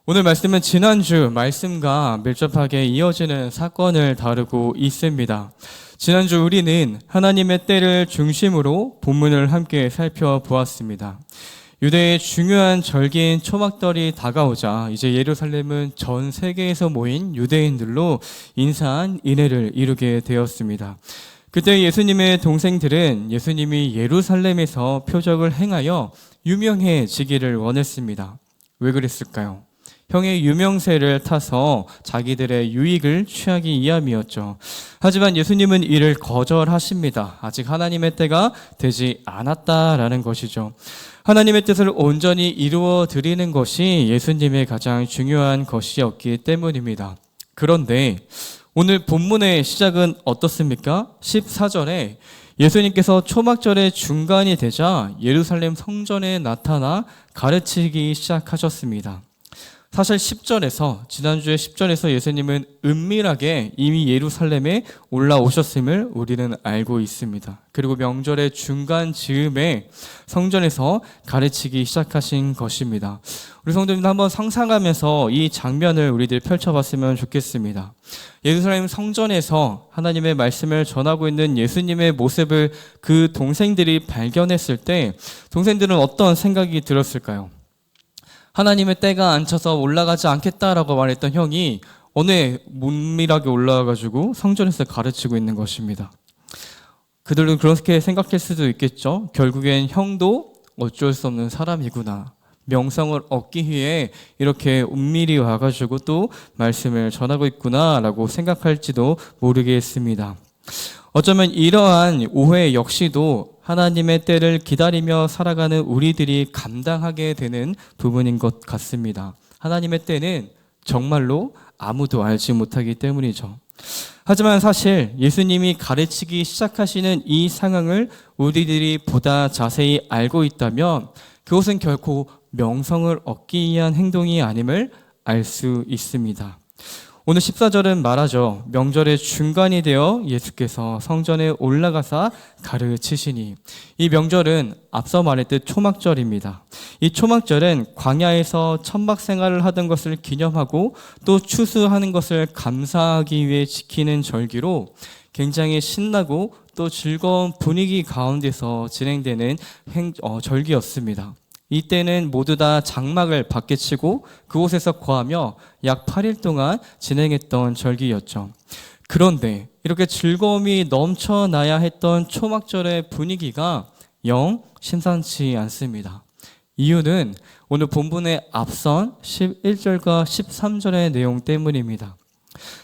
오늘 말씀은 지난주 말씀과 밀접하게 이어지는 사건을 다루고 있습니다. 지난주 우리는 하나님의 때를 중심으로 본문을 함께 살펴보았습니다. 유대의 중요한 절기인 초막절이 다가오자 이제 예루살렘은 전 세계에서 모인 유대인들로 인사한 인해를 이루게 되었습니다. 그때 예수님의 동생들은 예수님이 예루살렘에서 표적을 행하여 유명해지기를 원했습니다. 왜 그랬을까요? 형의 유명세를 타서 자기들의 유익을 취하기 위함이었죠. 하지만 예수님은 이를 거절하십니다. 아직 하나님의 때가 되지 않았다라는 것이죠. 하나님의 뜻을 온전히 이루어 드리는 것이 예수님의 가장 중요한 것이었기 때문입니다. 그런데 오늘 본문의 시작은 어떻습니까? 14절에 예수님께서 초막절의 중간이 되자 예루살렘 성전에 나타나 가르치기 시작하셨습니다. 사실 10절에서 지난주에 10절에서 예수님은 은밀하게 이미 예루살렘에 올라오셨음을 우리는 알고 있습니다. 그리고 명절의 중간 즈음에 성전에서 가르치기 시작하신 것입니다. 우리 성도님들 한번 상상하면서 이 장면을 우리들 펼쳐봤으면 좋겠습니다. 예루살렘 성전에서 하나님의 말씀을 전하고 있는 예수님의 모습을 그 동생들이 발견했을 때 동생들은 어떤 생각이 들었을까요? 하나님의 때가 안 차서 올라가지 않겠다라고 말했던 형이 어느 해 은밀하게 올라와가지고 성전에서 가르치고 있는 것입니다. 그들도 그렇게 생각할 수도 있겠죠. 결국엔 형도 어쩔 수 없는 사람이구나. 명성을 얻기 위해 이렇게 은밀히 와가지고 또 말씀을 전하고 있구나라고 생각할지도 모르겠습니다. 어쩌면 이러한 오해 역시도 하나님의 때를 기다리며 살아가는 우리들이 감당하게 되는 부분인 것 같습니다. 하나님의 때는 정말로 아무도 알지 못하기 때문이죠. 하지만 사실 예수님이 가르치기 시작하시는 이 상황을 우리들이 보다 자세히 알고 있다면 그것은 결코 명성을 얻기 위한 행동이 아님을 알 수 있습니다. 오늘 14절은 말하죠. 명절의 중간이 되어 예수께서 성전에 올라가사 가르치시니. 이 명절은 앞서 말했듯 초막절입니다. 이 초막절은 광야에서 천막 생활을 하던 것을 기념하고 또 추수하는 것을 감사하기 위해 지키는 절기로 굉장히 신나고 또 즐거운 분위기 가운데서 진행되는 절기였습니다. 이때는 모두 다 장막을 밖에 치고 그곳에서 거하며 약 8일 동안 진행했던 절기였죠. 그런데 이렇게 즐거움이 넘쳐나야 했던 초막절의 분위기가 영 심상치 않습니다. 이유는 오늘 본문에 앞선 11절과 13절의 내용 때문입니다.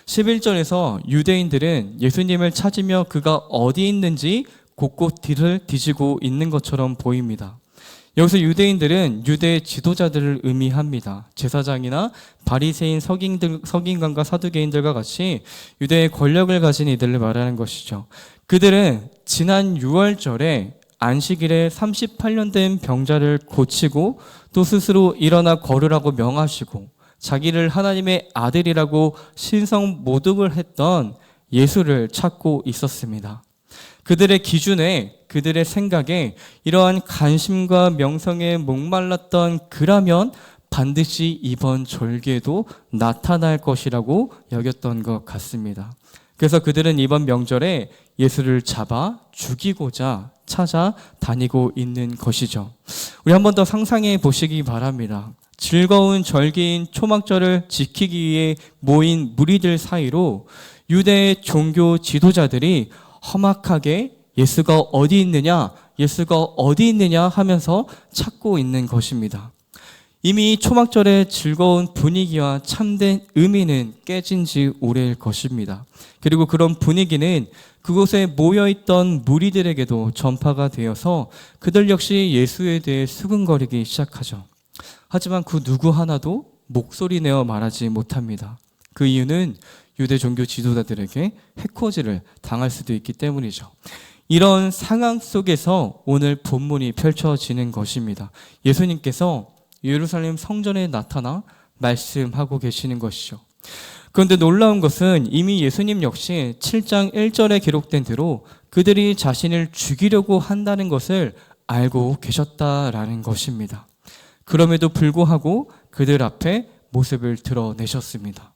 11절에서 유대인들은 예수님을 찾으며 그가 어디 있는지 곳곳 뒤를 뒤지고 있는 것처럼 보입니다. 여기서 유대인들은 유대 지도자들을 의미합니다. 제사장이나 바리새인 서기관과 사두개인들과 같이 유대의 권력을 가진 이들을 말하는 것이죠. 그들은 지난 6월절에 안식일에 38년 된 병자를 고치고 또 스스로 일어나 걸으라고 명하시고 자기를 하나님의 아들이라고 신성 모독을 했던 예수를 찾고 있었습니다. 그들의 기준에, 그들의 생각에 이러한 관심과 명성에 목말랐던 그라면 반드시 이번 절기에도 나타날 것이라고 여겼던 것 같습니다. 그래서 그들은 이번 명절에 예수를 잡아 죽이고자 찾아다니고 있는 것이죠. 우리 한 번 더 상상해 보시기 바랍니다. 즐거운 절기인 초막절을 지키기 위해 모인 무리들 사이로 유대의 종교 지도자들이 험악하게 예수가 어디 있느냐, 예수가 어디 있느냐 하면서 찾고 있는 것입니다. 이미 초막절의 즐거운 분위기와 참된 의미는 깨진 지 오래일 것입니다. 그리고 그런 분위기는 그곳에 모여있던 무리들에게도 전파가 되어서 그들 역시 예수에 대해 수근거리기 시작하죠. 하지만 그 누구 하나도 목소리 내어 말하지 못합니다. 그 이유는 유대 종교 지도자들에게 해코지를 당할 수도 있기 때문이죠. 이런 상황 속에서 오늘 본문이 펼쳐지는 것입니다. 예수님께서 예루살렘 성전에 나타나 말씀하고 계시는 것이죠. 그런데 놀라운 것은 이미 예수님 역시 7장 1절에 기록된 대로 그들이 자신을 죽이려고 한다는 것을 알고 계셨다라는 것입니다. 그럼에도 불구하고 그들 앞에 모습을 드러내셨습니다.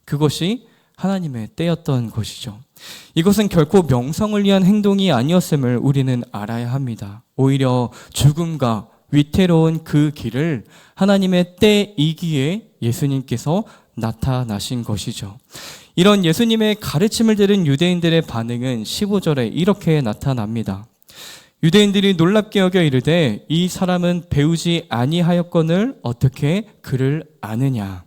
그것이 하나님의 때였던 것이죠. 이것은 결코 명성을 위한 행동이 아니었음을 우리는 알아야 합니다. 오히려 죽음과 위태로운 그 길을 하나님의 때이기에 예수님께서 나타나신 것이죠. 이런 예수님의 가르침을 들은 유대인들의 반응은 15절에 이렇게 나타납니다. 유대인들이 놀랍게 여겨 이르되 이 사람은 배우지 아니하였거늘 어떻게 그를 아느냐.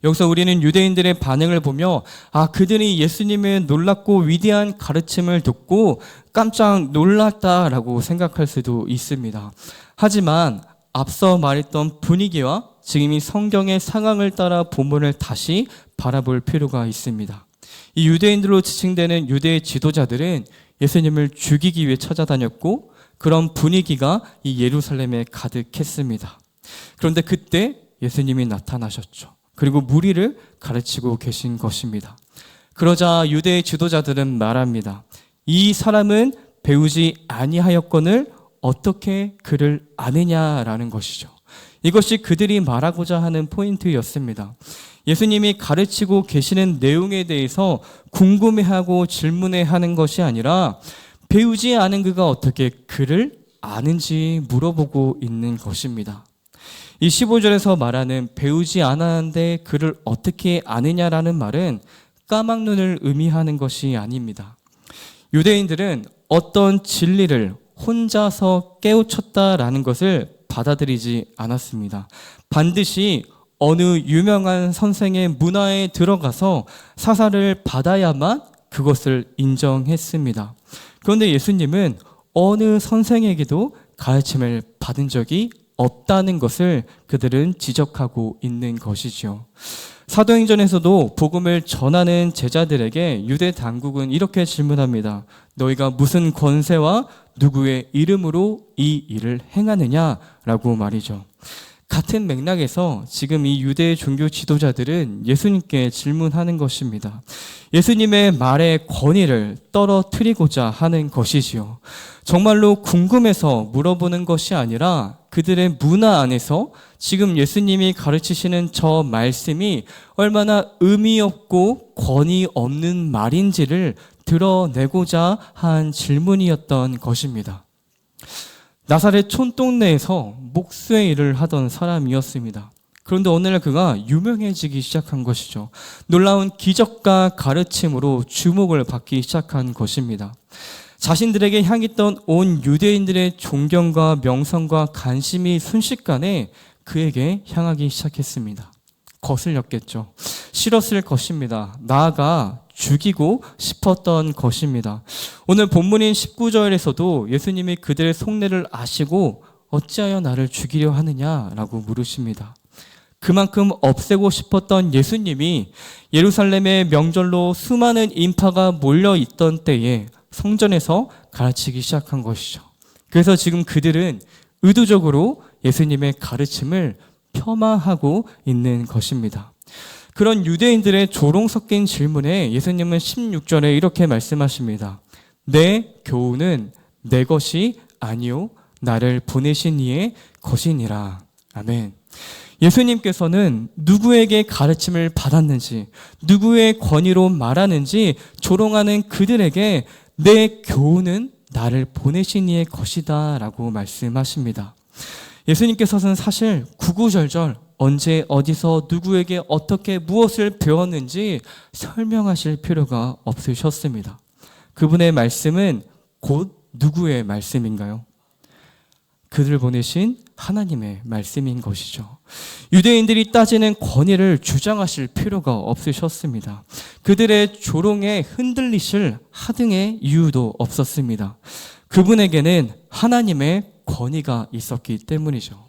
여기서 우리는 유대인들의 반응을 보며 그들이 예수님의 놀랍고 위대한 가르침을 듣고 깜짝 놀랐다라고 생각할 수도 있습니다. 하지만 앞서 말했던 분위기와 지금 이 성경의 상황을 따라 본문을 다시 바라볼 필요가 있습니다. 이 유대인들로 지칭되는 유대 지도자들은 예수님을 죽이기 위해 찾아다녔고 그런 분위기가 이 예루살렘에 가득했습니다. 그런데 그때 예수님이 나타나셨죠. 그리고 무리를 가르치고 계신 것입니다. 그러자 유대 지도자들은 말합니다. 이 사람은 배우지 아니하였거늘 어떻게 그를 아느냐라는 것이죠. 이것이 그들이 말하고자 하는 포인트였습니다. 예수님이 가르치고 계시는 내용에 대해서 궁금해하고 질문해하는 것이 아니라 배우지 않은 그가 어떻게 그를 아는지 물어보고 있는 것입니다. 이 15절에서 말하는 배우지 않았는데 그를 어떻게 아느냐라는 말은 까막눈을 의미하는 것이 아닙니다. 유대인들은 어떤 진리를 혼자서 깨우쳤다라는 것을 받아들이지 않았습니다. 반드시 어느 유명한 선생의 문화에 들어가서 사사를 받아야만 그것을 인정했습니다. 그런데 예수님은 어느 선생에게도 가르침을 받은 적이 없다는 것을 그들은 지적하고 있는 것이죠. 사도행전에서도 복음을 전하는 제자들에게 유대 당국은 이렇게 질문합니다. 너희가 무슨 권세와 누구의 이름으로 이 일을 행하느냐라고 말이죠. 같은 맥락에서 지금 이 유대 종교 지도자들은 예수님께 질문하는 것입니다. 예수님의 말의 권위를 떨어뜨리고자 하는 것이지요. 정말로 궁금해서 물어보는 것이 아니라 그들의 문화 안에서 지금 예수님이 가르치시는 저 말씀이 얼마나 의미 없고 권위 없는 말인지를 드러내고자 한 질문이었던 것입니다. 나사렛 촌동네에서 목수의 일을 하던 사람이었습니다. 그런데 오늘날 그가 유명해지기 시작한 것이죠. 놀라운 기적과 가르침으로 주목을 받기 시작한 것입니다. 자신들에게 향했던 온 유대인들의 존경과 명성과 관심이 순식간에 그에게 향하기 시작했습니다. 거슬렸겠죠. 싫었을 것입니다. 나아가 죽이고 싶었던 것입니다. 오늘 본문인 19절에서도 예수님이 그들의 속내를 아시고 어찌하여 나를 죽이려 하느냐라고 물으십니다. 그만큼 없애고 싶었던 예수님이 예루살렘의 명절로 수많은 인파가 몰려있던 때에 성전에서 가르치기 시작한 것이죠. 그래서 지금 그들은 의도적으로 예수님의 가르침을 폄하하고 있는 것입니다. 그런 유대인들의 조롱 섞인 질문에 예수님은 16절에 이렇게 말씀하십니다. 내 교훈은 내 것이 아니요 나를 보내신 이의 것이니라. 아멘. 예수님께서는 누구에게 가르침을 받았는지, 누구의 권위로 말하는지 조롱하는 그들에게 내 교훈은 나를 보내신 이의 것이다 라고 말씀하십니다. 예수님께서는 사실 구구절절 언제 어디서 누구에게 어떻게 무엇을 배웠는지 설명하실 필요가 없으셨습니다. 그분의 말씀은 곧 누구의 말씀인가요? 그들 보내신 하나님의 말씀인 것이죠. 유대인들이 따지는 권위를 주장하실 필요가 없으셨습니다. 그들의 조롱에 흔들리실 하등의 이유도 없었습니다. 그분에게는 하나님의 권위가 있었기 때문이죠.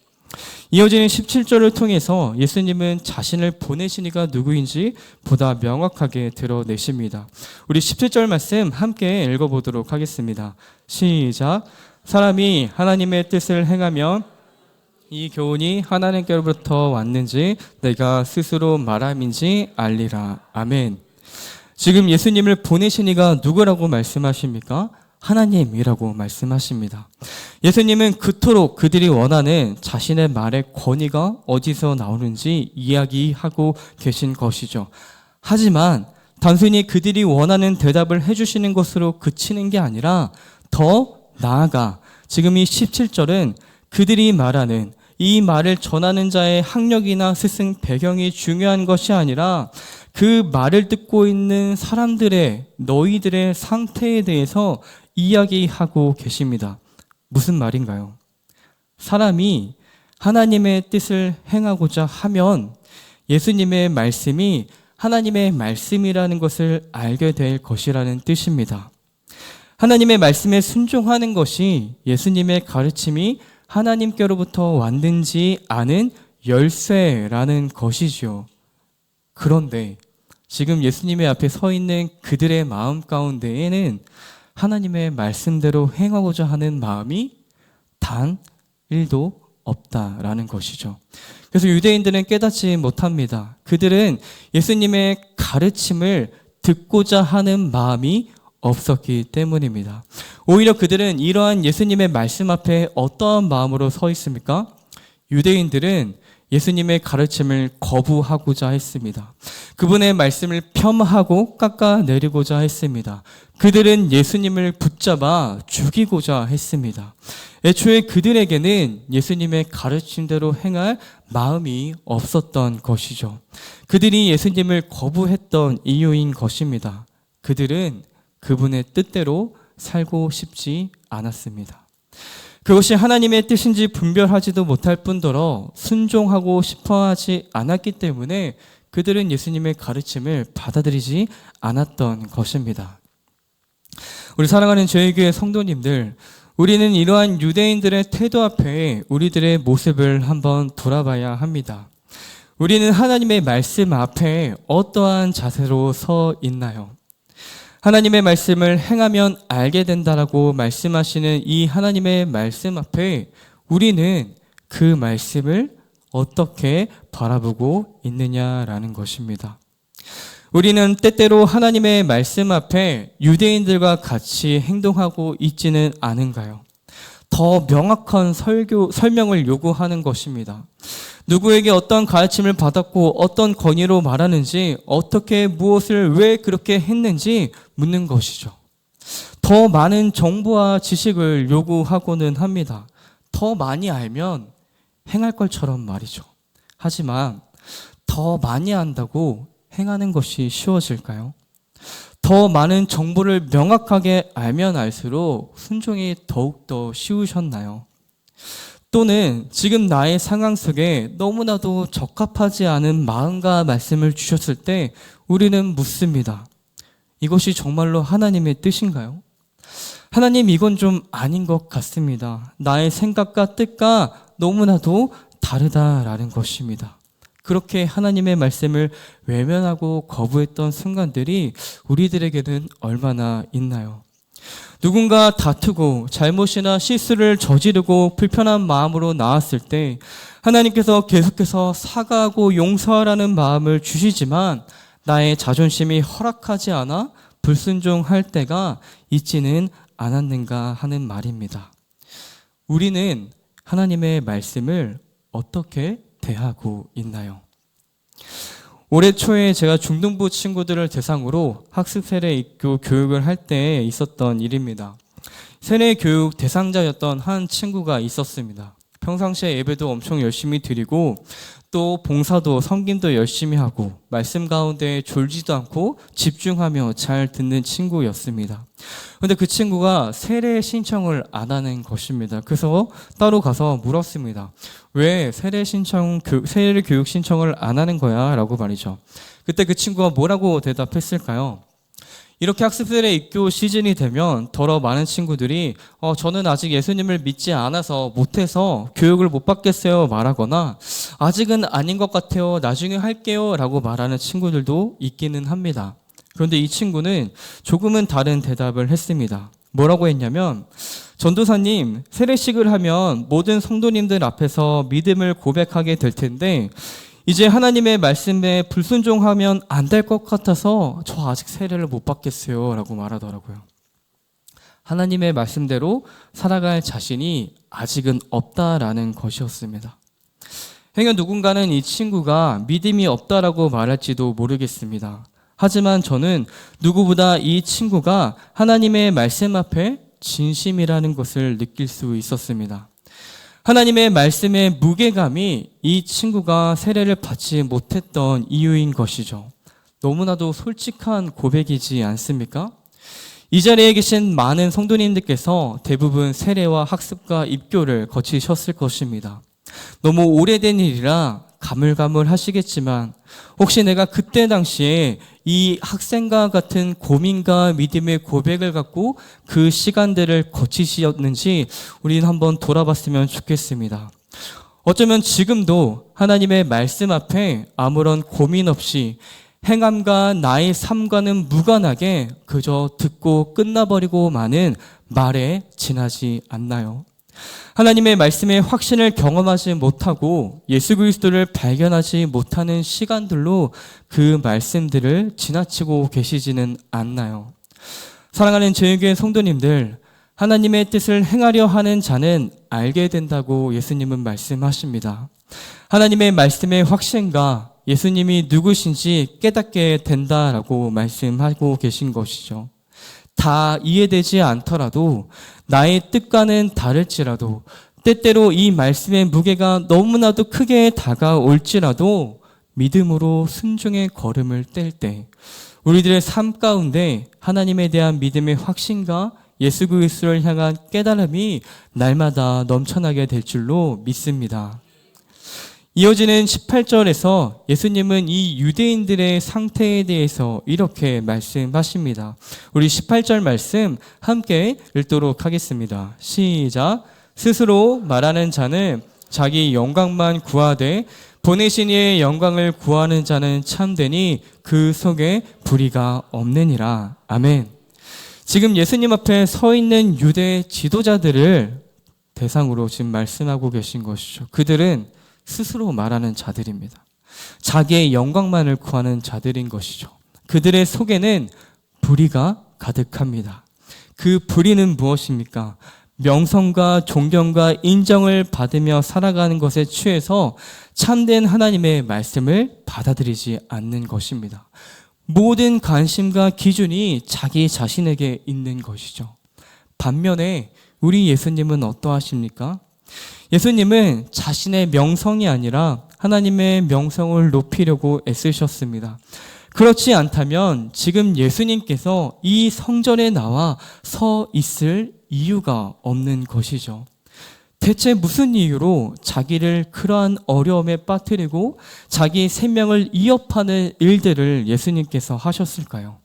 이어지는 17절을 통해서 예수님은 자신을 보내신 이가 누구인지 보다 명확하게 드러내십니다. 우리 17절 말씀 함께 읽어보도록 하겠습니다. 시작. 사람이 하나님의 뜻을 행하면 이 교훈이 하나님께로부터 왔는지 내가 스스로 말함인지 알리라. 아멘. 지금 예수님을 보내신 이가 누구라고 말씀하십니까? 하나님이라고 말씀하십니다. 예수님은 그토록 그들이 원하는 자신의 말의 권위가 어디서 나오는지 이야기하고 계신 것이죠. 하지만 단순히 그들이 원하는 대답을 해주시는 것으로 그치는 게 아니라 더 나아가 지금 이 17절은 그들이 말하는 이 말을 전하는 자의 학력이나 스승 배경이 중요한 것이 아니라 그 말을 듣고 있는 사람들의 너희들의 상태에 대해서 이야기하고 계십니다. 무슨 말인가요? 사람이 하나님의 뜻을 행하고자 하면 예수님의 말씀이 하나님의 말씀이라는 것을 알게 될 것이라는 뜻입니다. 하나님의 말씀에 순종하는 것이 예수님의 가르침이 하나님께로부터 왔는지 아는 열쇠라는 것이죠. 그런데 지금 예수님의 앞에 서 있는 그들의 마음 가운데에는 하나님의 말씀대로 행하고자 하는 마음이 단 1도 없다라는 것이죠. 그래서 유대인들은 깨닫지 못합니다. 그들은 예수님의 가르침을 듣고자 하는 마음이 없었기 때문입니다. 오히려 그들은 이러한 예수님의 말씀 앞에 어떠한 마음으로 서 있습니까? 유대인들은 예수님의 가르침을 거부하고자 했습니다. 그분의 말씀을 폄하하고 깎아내리고자 했습니다. 그들은 예수님을 붙잡아 죽이고자 했습니다. 애초에 그들에게는 예수님의 가르침대로 행할 마음이 없었던 것이죠. 그들이 예수님을 거부했던 이유인 것입니다. 그들은 그분의 뜻대로 살고 싶지 않았습니다. 그것이 하나님의 뜻인지 분별하지도 못할 뿐더러 순종하고 싶어하지 않았기 때문에 그들은 예수님의 가르침을 받아들이지 않았던 것입니다. 우리 사랑하는 저희교회 성도님들, 우리는 이러한 유대인들의 태도 앞에 우리들의 모습을 한번 돌아봐야 합니다. 우리는 하나님의 말씀 앞에 어떠한 자세로 서 있나요? 하나님의 말씀을 행하면 알게 된다라고 말씀하시는 이 하나님의 말씀 앞에 우리는 그 말씀을 어떻게 바라보고 있느냐라는 것입니다. 우리는 때때로 하나님의 말씀 앞에 유대인들과 같이 행동하고 있지는 않은가요? 더 명확한 설명을 요구하는 것입니다. 누구에게 어떤 가르침을 받았고 어떤 권위로 말하는지, 어떻게 무엇을 왜 그렇게 했는지 묻는 것이죠. 더 많은 정보와 지식을 요구하고는 합니다. 더 많이 알면 행할 것처럼 말이죠. 하지만 더 많이 안다고 행하는 것이 쉬워질까요? 더 많은 정보를 명확하게 알면 알수록 순종이 더욱더 쉬우셨나요? 또는 지금 나의 상황 속에 너무나도 적합하지 않은 마음과 말씀을 주셨을 때 우리는 묻습니다. 이것이 정말로 하나님의 뜻인가요? 하나님, 이건 좀 아닌 것 같습니다. 나의 생각과 뜻과 너무나도 다르다라는 것입니다. 그렇게 하나님의 말씀을 외면하고 거부했던 순간들이 우리들에게는 얼마나 있나요? 누군가 다투고 잘못이나 실수를 저지르고 불편한 마음으로 나왔을 때 하나님께서 계속해서 사과하고 용서하라는 마음을 주시지만 나의 자존심이 허락하지 않아 불순종할 때가 있지는 않았는가 하는 말입니다. 우리는 하나님의 말씀을 어떻게 대하고 있나요? 올해 초에 제가 중등부 친구들을 대상으로 학습 세례 입교 교육을 할 때 있었던 일입니다. 세례 교육 대상자였던 한 친구가 있었습니다. 평상시에 예배도 엄청 열심히 드리고 또 봉사도 섬김도 열심히 하고 말씀 가운데 졸지도 않고 집중하며 잘 듣는 친구였습니다. 그런데 그 친구가 세례 신청을 안 하는 것입니다. 그래서 따로 가서 물었습니다. 왜 세례 교육 신청을 안 하는 거야? 라고 말이죠. 그때 그 친구가 뭐라고 대답했을까요? 이렇게 학습세례 입교 시즌이 되면 더러 많은 친구들이 저는 아직 예수님을 믿지 않아서 못해서 교육을 못 받겠어요 말하거나 아직은 아닌 것 같아요 나중에 할게요 라고 말하는 친구들도 있기는 합니다. 그런데 이 친구는 조금은 다른 대답을 했습니다. 뭐라고 했냐면, 전도사님, 세례식을 하면 모든 성도님들 앞에서 믿음을 고백하게 될 텐데 이제 하나님의 말씀에 불순종하면 안 될 것 같아서 저 아직 세례를 못 받겠어요 라고 말하더라고요. 하나님의 말씀대로 살아갈 자신이 아직은 없다라는 것이었습니다. 행여 누군가는 이 친구가 믿음이 없다라고 말할지도 모르겠습니다. 하지만 저는 누구보다 이 친구가 하나님의 말씀 앞에 진심이라는 것을 느낄 수 있었습니다. 하나님의 말씀의 무게감이 이 친구가 세례를 받지 못했던 이유인 것이죠. 너무나도 솔직한 고백이지 않습니까? 이 자리에 계신 많은 성도님들께서 대부분 세례와 학습과 입교를 거치셨을 것입니다. 너무 오래된 일이라 가물가물하시겠지만 혹시 내가 그때 당시에 이 학생과 같은 고민과 믿음의 고백을 갖고 그 시간들을 거치셨는지 우리는 한번 돌아봤으면 좋겠습니다. 어쩌면 지금도 하나님의 말씀 앞에 아무런 고민 없이 행함과 나의 삶과는 무관하게 그저 듣고 끝나버리고 마는 말에 지나지 않나요? 하나님의 말씀의 확신을 경험하지 못하고 예수 그리스도를 발견하지 못하는 시간들로 그 말씀들을 지나치고 계시지는 않나요? 사랑하는 저희교회 성도님들, 하나님의 뜻을 행하려 하는 자는 알게 된다고 예수님은 말씀하십니다. 하나님의 말씀의 확신과 예수님이 누구신지 깨닫게 된다라고 말씀하고 계신 것이죠. 다 이해되지 않더라도 나의 뜻과는 다를지라도 때때로 이 말씀의 무게가 너무나도 크게 다가올지라도 믿음으로 순종의 걸음을 뗄 때 우리들의 삶 가운데 하나님에 대한 믿음의 확신과 예수 그리스도를 향한 깨달음이 날마다 넘쳐나게 될 줄로 믿습니다. 이어지는 18절에서 예수님은 이 유대인들의 상태에 대해서 이렇게 말씀하십니다. 우리 18절 말씀 함께 읽도록 하겠습니다. 시작. 스스로 말하는 자는 자기 영광만 구하되 보내신 이의 영광을 구하는 자는 참되니 그 속에 불의가 없느니라. 아멘. 지금 예수님 앞에 서 있는 유대 지도자들을 대상으로 지금 말씀하고 계신 것이죠. 그들은 스스로 말하는 자들입니다. 자기의 영광만을 구하는 자들인 것이죠. 그들의 속에는 불의가 가득합니다. 그 불의는 무엇입니까? 명성과 존경과 인정을 받으며 살아가는 것에 취해서 참된 하나님의 말씀을 받아들이지 않는 것입니다. 모든 관심과 기준이 자기 자신에게 있는 것이죠. 반면에 우리 예수님은 어떠하십니까? 예수님은 자신의 명성이 아니라 하나님의 명성을 높이려고 애쓰셨습니다. 그렇지 않다면 지금 예수님께서 이 성전에 나와 서 있을 이유가 없는 것이죠. 대체 무슨 이유로 자기를 그러한 어려움에 빠뜨리고 자기 생명을 위협하는 일들을 예수님께서 하셨을까요?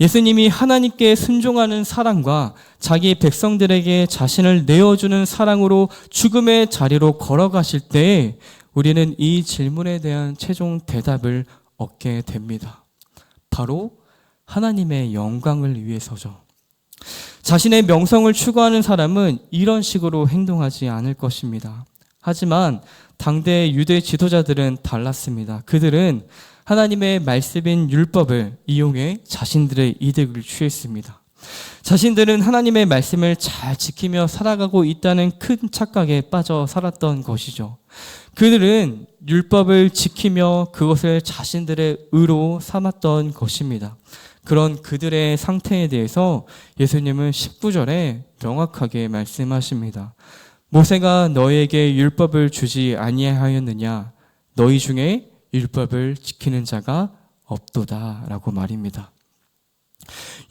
예수님이 하나님께 순종하는 사랑과 자기 백성들에게 자신을 내어주는 사랑으로 죽음의 자리로 걸어가실 때 우리는 이 질문에 대한 최종 대답을 얻게 됩니다. 바로 하나님의 영광을 위해서죠. 자신의 명성을 추구하는 사람은 이런 식으로 행동하지 않을 것입니다. 하지만 당대 유대 지도자들은 달랐습니다. 그들은 하나님의 말씀인 율법을 이용해 자신들의 이득을 취했습니다. 자신들은 하나님의 말씀을 잘 지키며 살아가고 있다는 큰 착각에 빠져 살았던 것이죠. 그들은 율법을 지키며 그것을 자신들의 의로 삼았던 것입니다. 그런 그들의 상태에 대해서 예수님은 19절에 명확하게 말씀하십니다. 모세가 너희에게 율법을 주지 아니하였느냐? 너희 중에 율법을 지키는 자가 없도다 라고 말입니다.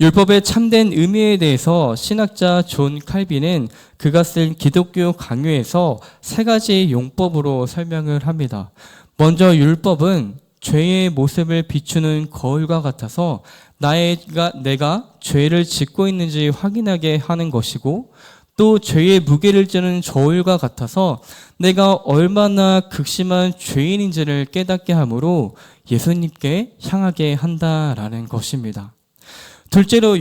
율법의 참된 의미에 대해서 신학자 존 칼빈은 그가 쓴 기독교 강요에서 세 가지 용법으로 설명을 합니다. 먼저 율법은 죄의 모습을 비추는 거울과 같아서 내가 죄를 짓고 있는지 확인하게 하는 것이고, 또 죄의 무게를 찌는 저울과 같아서 내가 얼마나 극심한 죄인인지를 깨닫게 하므로 예수님께 향하게 한다라는 것입니다. 둘째로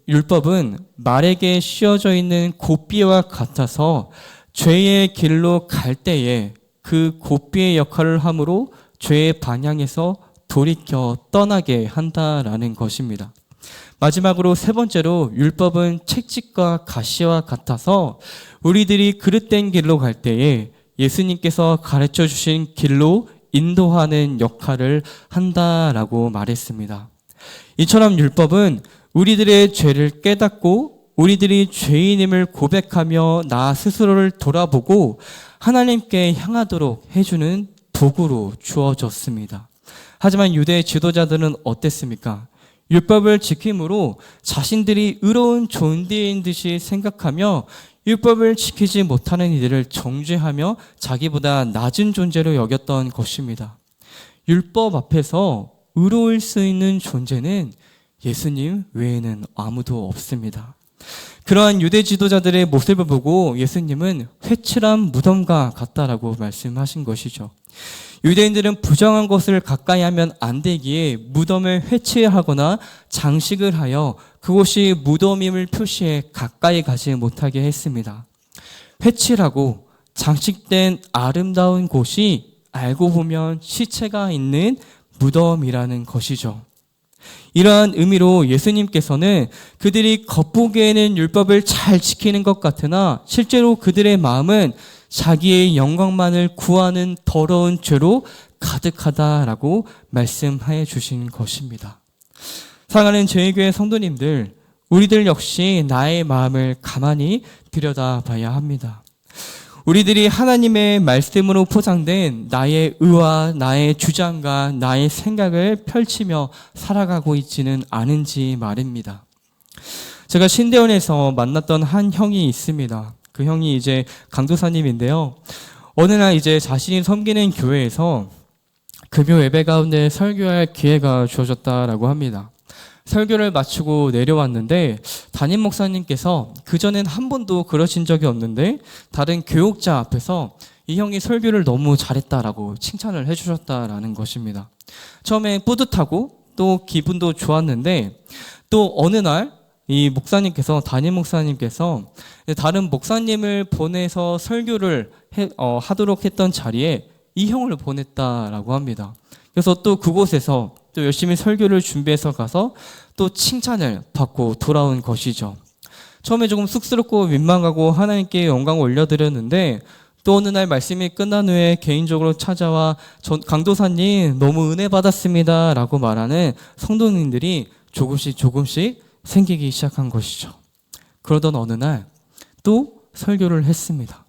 율법은 말에게 씌워져 있는 고삐와 같아서 죄의 길로 갈 때에 그 고삐의 역할을 하므로 죄의 방향에서 돌이켜 떠나게 한다라는 것입니다. 마지막으로 세 번째로 율법은 채찍과 가시와 같아서 우리들이 그릇된 길로 갈 때에 예수님께서 가르쳐 주신 길로 인도하는 역할을 한다라고 말했습니다. 이처럼 율법은 우리들의 죄를 깨닫고 우리들이 죄인임을 고백하며 나 스스로를 돌아보고 하나님께 향하도록 해주는 도구로 주어졌습니다. 하지만 유대 지도자들은 어땠습니까? 율법을 지킴으로 자신들이 의로운 존재인 듯이 생각하며 율법을 지키지 못하는 이들을 정죄하며 자기보다 낮은 존재로 여겼던 것입니다. 율법 앞에서 의로울 수 있는 존재는 예수님 외에는 아무도 없습니다. 그러한 유대 지도자들의 모습을 보고 예수님은 회칠한 무덤과 같다라고 말씀하신 것이죠. 유대인들은 부정한 것을 가까이 하면 안 되기에 무덤을 회치하거나 장식을 하여 그곳이 무덤임을 표시해 가까이 가지 못하게 했습니다. 회칠하고 장식된 아름다운 곳이 알고 보면 시체가 있는 무덤이라는 것이죠. 이러한 의미로 예수님께서는 그들이 겉보기에는 율법을 잘 지키는 것 같으나 실제로 그들의 마음은 자기의 영광만을 구하는 더러운 죄로 가득하다라고 말씀해 주신 것입니다. 사랑하는 저희교회 성도님들, 우리들 역시 나의 마음을 가만히 들여다봐야 합니다. 우리들이 하나님의 말씀으로 포장된 나의 의와 나의 주장과 나의 생각을 펼치며 살아가고 있지는 않은지 말입니다. 제가 신대원에서 만났던 한 형이 있습니다. 그 형이 이제 강도사님인데요. 어느 날 이제 자신이 섬기는 교회에서 금요 예배 가운데 설교할 기회가 주어졌다라고 합니다. 설교를 마치고 내려왔는데 담임 목사님께서 그전엔 한 번도 그러신 적이 없는데 다른 교육자 앞에서 이 형이 설교를 너무 잘했다라고 칭찬을 해주셨다라는 것입니다. 처음에 뿌듯하고 또 기분도 좋았는데 또 어느 날 이 목사님께서 담임 목사님께서 다른 목사님을 보내서 설교를 하도록 했던 자리에 이 형을 보냈다라고 합니다. 그래서 또 그곳에서 또 열심히 설교를 준비해서 가서 또 칭찬을 받고 돌아온 것이죠. 처음에 조금 쑥스럽고 민망하고 하나님께 영광을 올려드렸는데 또 어느 날 말씀이 끝난 후에 개인적으로 찾아와 강도사님 너무 은혜 받았습니다 라고 말하는 성도님들이 조금씩 생기기 시작한 것이죠. 그러던 어느 날 또 설교를 했습니다.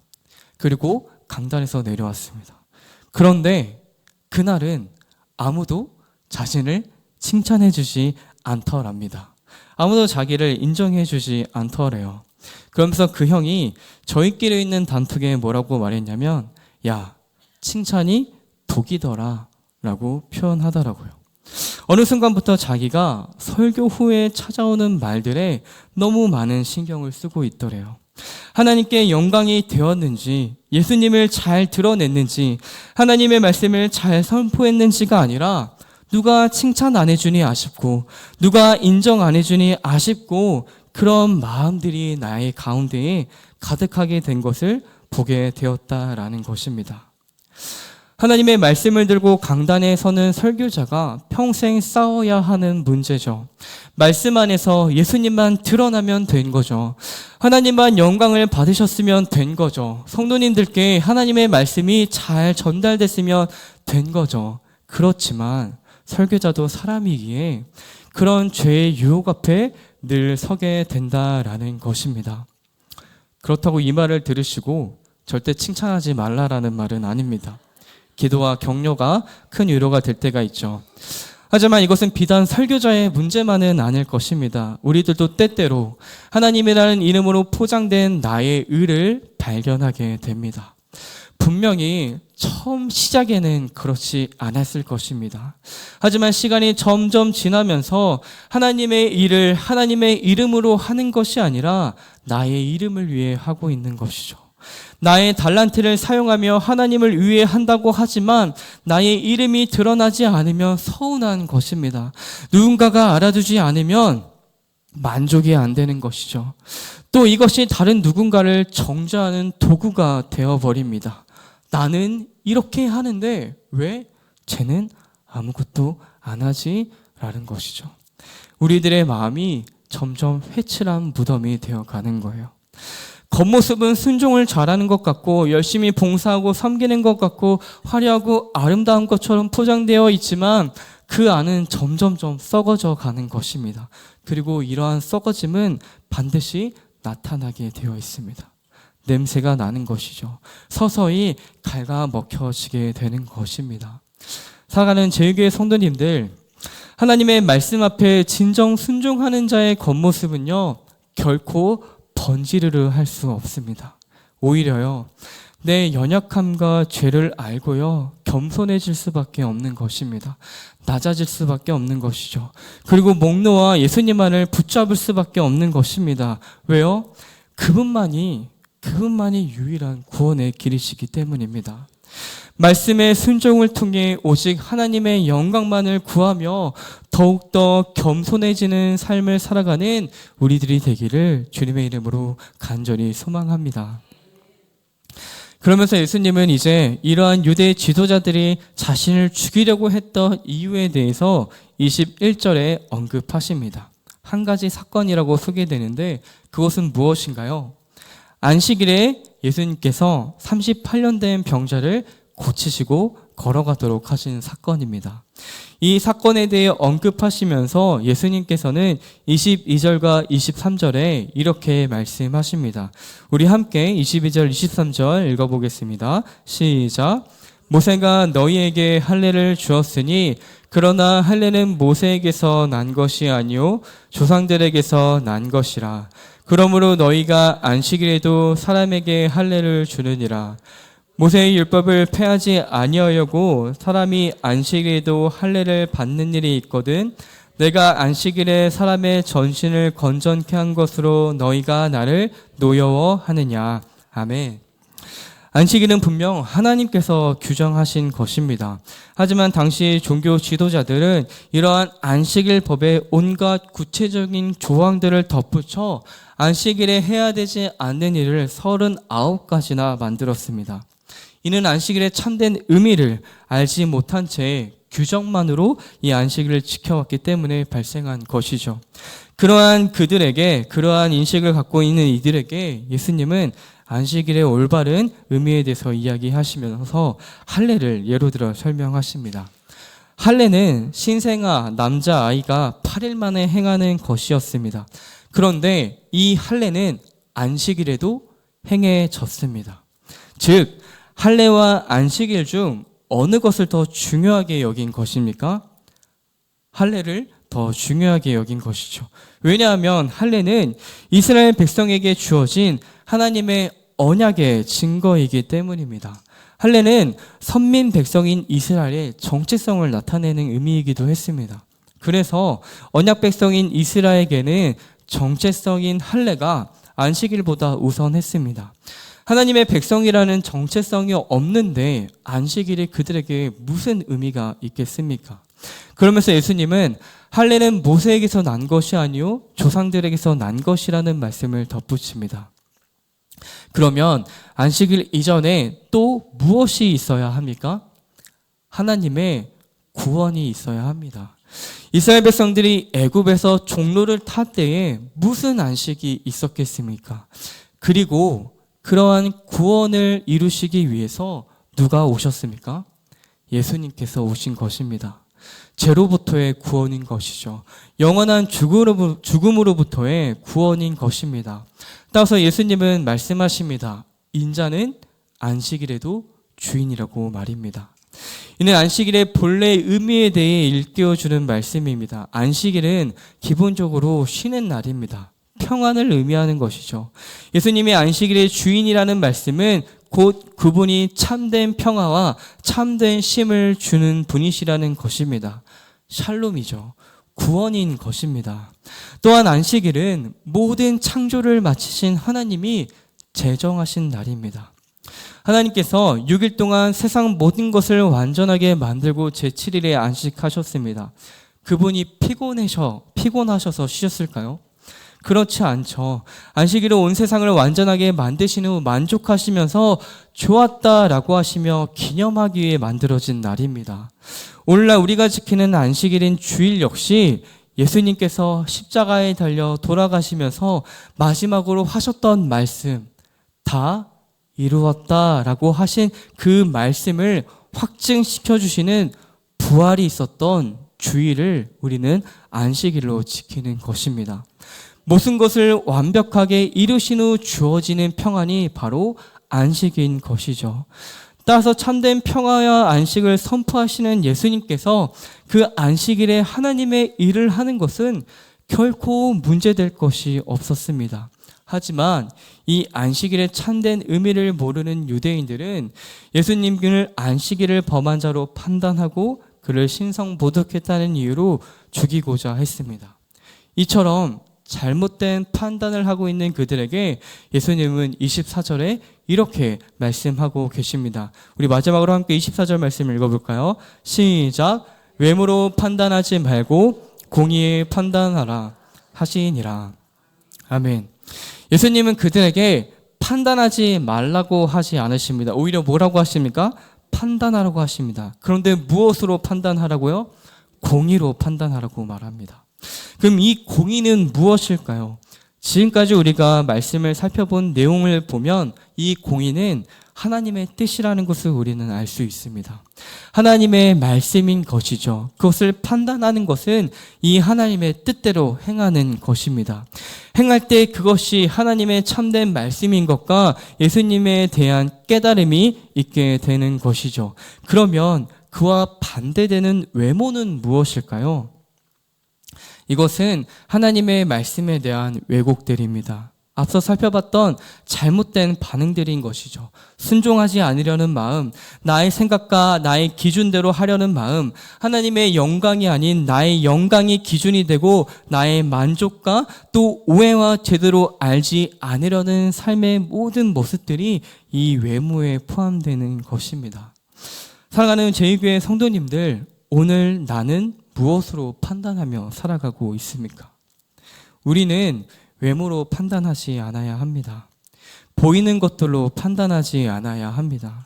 그리고 강단에서 내려왔습니다. 그런데 그날은 아무도 자신을 칭찬해 주지 않더랍니다. 아무도 자기를 인정해 주지 않더래요. 그러면서 그 형이 저희끼리 있는 단톡에 뭐라고 말했냐면 야, 칭찬이 독이더라 라고 표현하더라고요. 어느 순간부터 자기가 설교 후에 찾아오는 말들에 너무 많은 신경을 쓰고 있더래요. 하나님께 영광이 되었는지, 예수님을 잘 드러냈는지, 하나님의 말씀을 잘 선포했는지가 아니라 누가 칭찬 안 해주니 아쉽고 누가 인정 안 해주니 아쉽고 그런 마음들이 나의 가운데에 가득하게 된 것을 보게 되었다라는 것입니다. 하나님의 말씀을 들고 강단에 서는 설교자가 평생 싸워야 하는 문제죠. 말씀 안에서 예수님만 드러나면 된 거죠. 하나님만 영광을 받으셨으면 된 거죠. 성도님들께 하나님의 말씀이 잘 전달됐으면 된 거죠. 그렇지만 설교자도 사람이기에 그런 죄의 유혹 앞에 늘 서게 된다라는 것입니다. 그렇다고 이 말을 들으시고 절대 칭찬하지 말라라는 말은 아닙니다. 기도와 격려가 큰 위로가 될 때가 있죠. 하지만 이것은 비단 설교자의 문제만은 아닐 것입니다. 우리들도 때때로 하나님이라는 이름으로 포장된 나의 의를 발견하게 됩니다. 분명히 처음 시작에는 그렇지 않았을 것입니다. 하지만 시간이 점점 지나면서 하나님의 일을 하나님의 이름으로 하는 것이 아니라 나의 이름을 위해 하고 있는 것이죠. 나의 달란트를 사용하며 하나님을 위해 한다고 하지만 나의 이름이 드러나지 않으면 서운한 것입니다. 누군가가 알아두지 않으면 만족이 안 되는 것이죠. 또 이것이 다른 누군가를 정죄하는 도구가 되어버립니다. 나는 이렇게 하는데 왜 쟤는 아무것도 안 하지? 라는 것이죠. 우리들의 마음이 점점 회칠한 무덤이 되어가는 거예요. 겉모습은 순종을 잘하는 것 같고 열심히 봉사하고 섬기는 것 같고 화려하고 아름다운 것처럼 포장되어 있지만 그 안은 점점점 썩어져 가는 것입니다. 그리고 이러한 썩어짐은 반드시 나타나게 되어 있습니다. 냄새가 나는 것이죠. 서서히 갉아먹혀지게 되는 것입니다. 사랑하는 제1교회 성도님들, 하나님의 말씀 앞에 진정 순종하는 자의 겉모습은요, 결코 번지르르 할 수 없습니다. 오히려요, 내 연약함과 죄를 알고요, 겸손해질 수밖에 없는 것입니다. 낮아질 수밖에 없는 것이죠. 그리고 목놓아 예수님만을 붙잡을 수밖에 없는 것입니다. 왜요? 그분만이 유일한 구원의 길이시기 때문입니다. 말씀의 순종을 통해 오직 하나님의 영광만을 구하며 더욱더 겸손해지는 삶을 살아가는 우리들이 되기를 주님의 이름으로 간절히 소망합니다. 그러면서 예수님은 이제 이러한 유대 지도자들이 자신을 죽이려고 했던 이유에 대해서 21절에 언급하십니다. 한 가지 사건이라고 소개되는데 그것은 무엇인가요? 안식일에 예수님께서 38년 된 병자를 고치시고 걸어가도록 하신 사건입니다. 이 사건에 대해 언급하시면서 예수님께서는 22절과 23절에 이렇게 말씀하십니다. 우리 함께 22절, 23절 읽어보겠습니다. 시작. 모세가 너희에게 할례를 주었으니 그러나 할례는 모세에게서 난 것이 아니요 조상들에게서 난 것이라. 그러므로 너희가 안식일에도 사람에게 할례를 주느니라. 모세의 율법을 폐하지 아니하려고 사람이 안식일에도 할례를 받는 일이 있거든. 내가 안식일에 사람의 전신을 건전케 한 것으로 너희가 나를 노여워하느냐. 아멘. 안식일은 분명 하나님께서 규정하신 것입니다. 하지만 당시 종교 지도자들은 이러한 안식일 법에 온갖 구체적인 조항들을 덧붙여 안식일에 해야 되지 않는 일을 39가지나 만들었습니다. 이는 안식일의 참된 의미를 알지 못한 채 규정만으로 이 안식일을 지켜왔기 때문에 발생한 것이죠. 그러한 인식을 갖고 있는 이들에게 예수님은 안식일의 올바른 의미에 대해서 이야기하시면서 할례를 예로 들어 설명하십니다. 할례는 신생아 남자아이가 8일 만에 행하는 것이었습니다. 그런데 이 할례는 안식일에도 행해졌습니다. 즉 할례와 안식일 중 어느 것을 더 중요하게 여긴 것입니까? 할례를 더 중요하게 여긴 것이죠. 왜냐하면 할례는 이스라엘 백성에게 주어진 하나님의 언약의 증거이기 때문입니다. 할례는 선민 백성인 이스라엘의 정체성을 나타내는 의미이기도 했습니다. 그래서 언약 백성인 이스라엘에게는 정체성인 할례가 안식일보다 우선했습니다. 하나님의 백성이라는 정체성이 없는데 안식일이 그들에게 무슨 의미가 있겠습니까? 그러면서 예수님은 할례는 모세에게서 난 것이 아니요 조상들에게서 난 것이라는 말씀을 덧붙입니다. 그러면 안식일 이전에 또 무엇이 있어야 합니까? 하나님의 구원이 있어야 합니다. 이스라엘 백성들이 애굽에서 종로를 탈 때에 무슨 안식이 있었겠습니까? 그리고 그러한 구원을 이루시기 위해서 누가 오셨습니까? 예수님께서 오신 것입니다. 죄로부터의 구원인 것이죠. 영원한 죽음으로부터의 구원인 것입니다. 따라서 예수님은 말씀하십니다. 인자는 안식일에도 주인이라고 말입니다. 이는 안식일의 본래 의미에 대해 일깨워주는 말씀입니다. 안식일은 기본적으로 쉬는 날입니다. 평안을 의미하는 것이죠. 예수님이 안식일의 주인이라는 말씀은 곧 그분이 참된 평화와 참된 쉼을 주는 분이시라는 것입니다. 샬롬이죠. 구원인 것입니다. 또한 안식일은 모든 창조를 마치신 하나님이 제정하신 날입니다. 하나님께서 6일 동안 세상 모든 것을 완전하게 만들고 제7일에 안식하셨습니다. 그분이 피곤하셔서 쉬셨을까요? 그렇지 않죠. 안식일은 온 세상을 완전하게 만드신 후 만족하시면서 좋았다라고 하시며 기념하기 위해 만들어진 날입니다. 오늘날 우리가 지키는 안식일인 주일 역시 예수님께서 십자가에 달려 돌아가시면서 마지막으로 하셨던 말씀, 다 이루었다라고 하신 그 말씀을 확증시켜 주시는 부활이 있었던 주일을 우리는 안식일로 지키는 것입니다. 모든 것을 완벽하게 이루신 후 주어지는 평안이 바로 안식인 것이죠. 따라서 참된 평화와 안식을 선포하시는 예수님께서 그 안식일에 하나님의 일을 하는 것은 결코 문제될 것이 없었습니다. 하지만 이 안식일의 참된 의미를 모르는 유대인들은 예수님을 안식일을 범한 자로 판단하고 그를 신성모독했다는 이유로 죽이고자 했습니다. 이처럼 잘못된 판단을 하고 있는 그들에게 예수님은 24절에 이렇게 말씀하고 계십니다. 우리 마지막으로 함께 24절 말씀 읽어볼까요? 시작. 외모로 판단하지 말고 공의에 판단하라 하시니라. 아멘. 예수님은 그들에게 판단하지 말라고 하지 않으십니다. 오히려 뭐라고 하십니까? 판단하라고 하십니다. 그런데 무엇으로 판단하라고요? 공의로 판단하라고 말합니다. 그럼 이 공의는 무엇일까요? 지금까지 우리가 말씀을 살펴본 내용을 보면 이 공의는 하나님의 뜻이라는 것을 우리는 알 수 있습니다. 하나님의 말씀인 것이죠. 그것을 판단하는 것은 이 하나님의 뜻대로 행하는 것입니다. 행할 때 그것이 하나님의 참된 말씀인 것과 예수님에 대한 깨달음이 있게 되는 것이죠. 그러면 그와 반대되는 외모는 무엇일까요? 이것은 하나님의 말씀에 대한 왜곡들입니다. 앞서 살펴봤던 잘못된 반응들인 것이죠. 순종하지 않으려는 마음, 나의 생각과 나의 기준대로 하려는 마음, 하나님의 영광이 아닌 나의 영광이 기준이 되고 나의 만족과 또 오해와 제대로 알지 않으려는 삶의 모든 모습들이 이 외모에 포함되는 것입니다. 사랑하는 제2교회 성도님들, 오늘 나는 무엇으로 판단하며 살아가고 있습니까? 우리는 외모로 판단하지 않아야 합니다. 보이는 것들로 판단하지 않아야 합니다.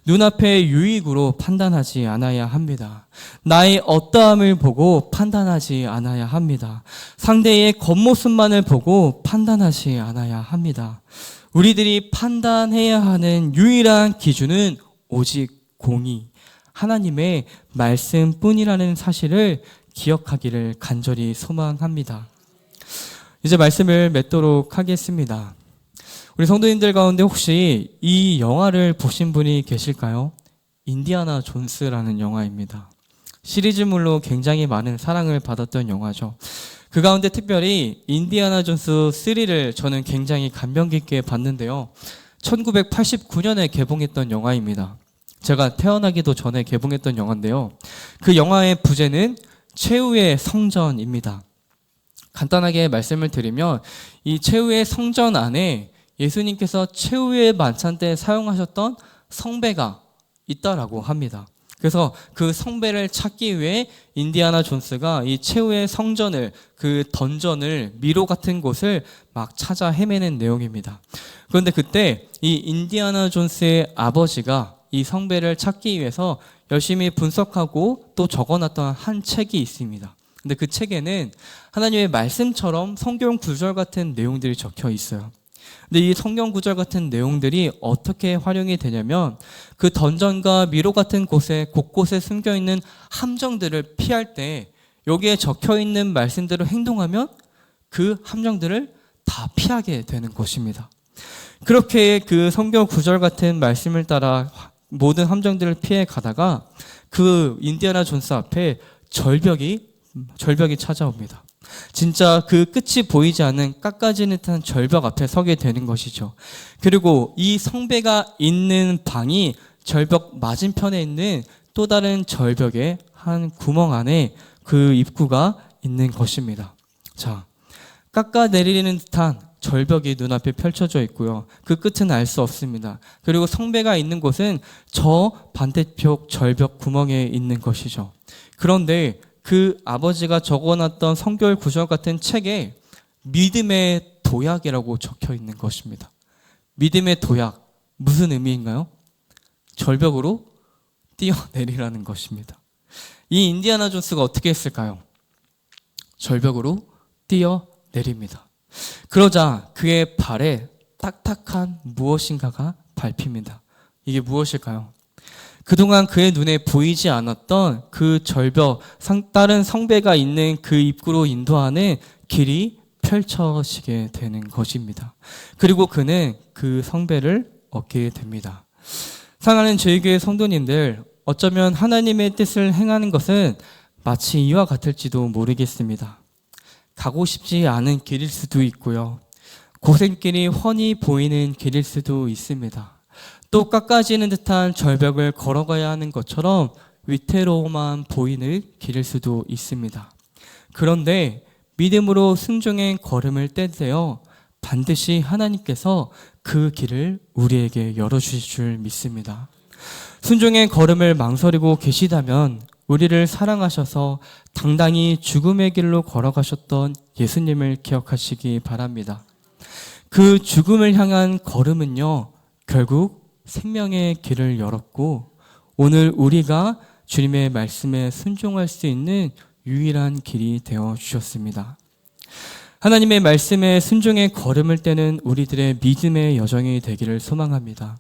눈앞의 유익으로 판단하지 않아야 합니다. 나의 어떠함을 보고 판단하지 않아야 합니다. 상대의 겉모습만을 보고 판단하지 않아야 합니다. 우리들이 판단해야 하는 유일한 기준은 오직 공의, 하나님의 말씀뿐이라는 사실을 기억하기를 간절히 소망합니다. 이제 말씀을 맺도록 하겠습니다. 우리 성도님들 가운데 혹시 이 영화를 보신 분이 계실까요? 인디아나 존스라는 영화입니다. 시리즈물로 굉장히 많은 사랑을 받았던 영화죠. 그 가운데 특별히 인디아나 존스 3를 저는 굉장히 감명 깊게 봤는데요. 1989년에 개봉했던 영화입니다. 제가 태어나기도 전에 개봉했던 영화인데요. 그 영화의 부제는 최후의 성전입니다. 간단하게 말씀을 드리면 이 최후의 성전 안에 예수님께서 최후의 만찬 때 사용하셨던 성배가 있다라고 합니다. 그래서 그 성배를 찾기 위해 인디아나 존스가 이 최후의 성전을, 그 던전을, 미로 같은 곳을 막 찾아 헤매는 내용입니다. 그런데 그때 이 인디아나 존스의 아버지가 이 성배를 찾기 위해서 열심히 분석하고 또 적어놨던 한 책이 있습니다. 근데 그 책에는 하나님의 말씀처럼 성경 구절 같은 내용들이 적혀 있어요. 근데 이 성경 구절 같은 내용들이 어떻게 활용이 되냐면 그 던전과 미로 같은 곳에 곳곳에 숨겨 있는 함정들을 피할 때 여기에 적혀 있는 말씀대로 행동하면 그 함정들을 다 피하게 되는 것입니다. 그렇게 그 성경 구절 같은 말씀을 따라 모든 함정들을 피해 가다가 그 인디아나 존스 앞에 절벽이 찾아옵니다. 진짜 그 끝이 보이지 않는 깎아지는 듯한 절벽 앞에 서게 되는 것이죠. 그리고 이 성배가 있는 방이 절벽 맞은편에 있는 또 다른 절벽의 한 구멍 안에 그 입구가 있는 것입니다. 자, 깎아내리는 듯한 절벽이 눈앞에 펼쳐져 있고요. 그 끝은 알 수 없습니다. 그리고 성배가 있는 곳은 저 반대쪽 절벽 구멍에 있는 것이죠. 그런데 그 아버지가 적어놨던 성경 구절 같은 책에 믿음의 도약이라고 적혀 있는 것입니다. 믿음의 도약, 무슨 의미인가요? 절벽으로 뛰어내리라는 것입니다. 이 인디아나 존스가 어떻게 했을까요? 절벽으로 뛰어내립니다. 그러자 그의 발에 딱딱한 무엇인가가 밟힙니다. 이게 무엇일까요? 그동안 그의 눈에 보이지 않았던 그 절벽, 다른 성배가 있는 그 입구로 인도하는 길이 펼쳐지게 되는 것입니다. 그리고 그는 그 성배를 얻게 됩니다. 사랑하는 저희 교회 성도님들, 어쩌면 하나님의 뜻을 행하는 것은 마치 이와 같을지도 모르겠습니다. 가고 싶지 않은 길일 수도 있고요. 고생길이 훤히 보이는 길일 수도 있습니다. 또 깎아지는 듯한 절벽을 걸어가야 하는 것처럼 위태로워만 보이는 길일 수도 있습니다. 그런데 믿음으로 순종의 걸음을 떼세요. 반드시 하나님께서 그 길을 우리에게 열어주실 줄 믿습니다. 순종의 걸음을 망설이고 계시다면 우리를 사랑하셔서 당당히 죽음의 길로 걸어가셨던 예수님을 기억하시기 바랍니다. 그 죽음을 향한 걸음은요, 결국 생명의 길을 열었고 오늘 우리가 주님의 말씀에 순종할 수 있는 유일한 길이 되어 주셨습니다. 하나님의 말씀에 순종의 걸음을 떼는 우리들의 믿음의 여정이 되기를 소망합니다.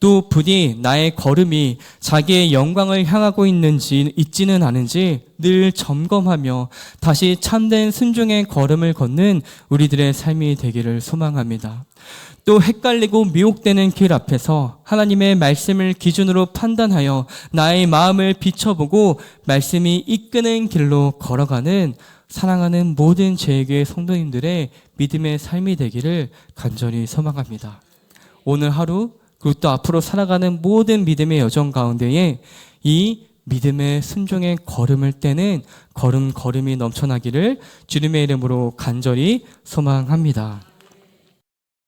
또 부디 나의 걸음이 자기의 영광을 향하고 있지는 않은지 늘 점검하며 다시 참된 순종의 걸음을 걷는 우리들의 삶이 되기를 소망합니다. 또 헷갈리고 미혹되는 길 앞에서 하나님의 말씀을 기준으로 판단하여 나의 마음을 비춰보고 말씀이 이끄는 길로 걸어가는 사랑하는 모든 제2교회 성도님들의 믿음의 삶이 되기를 간절히 소망합니다. 오늘 하루 그리고 또 앞으로 살아가는 모든 믿음의 여정 가운데에 이 믿음의 순종의 걸음을 떼는 걸음이 넘쳐나기를 주님의 이름으로 간절히 소망합니다.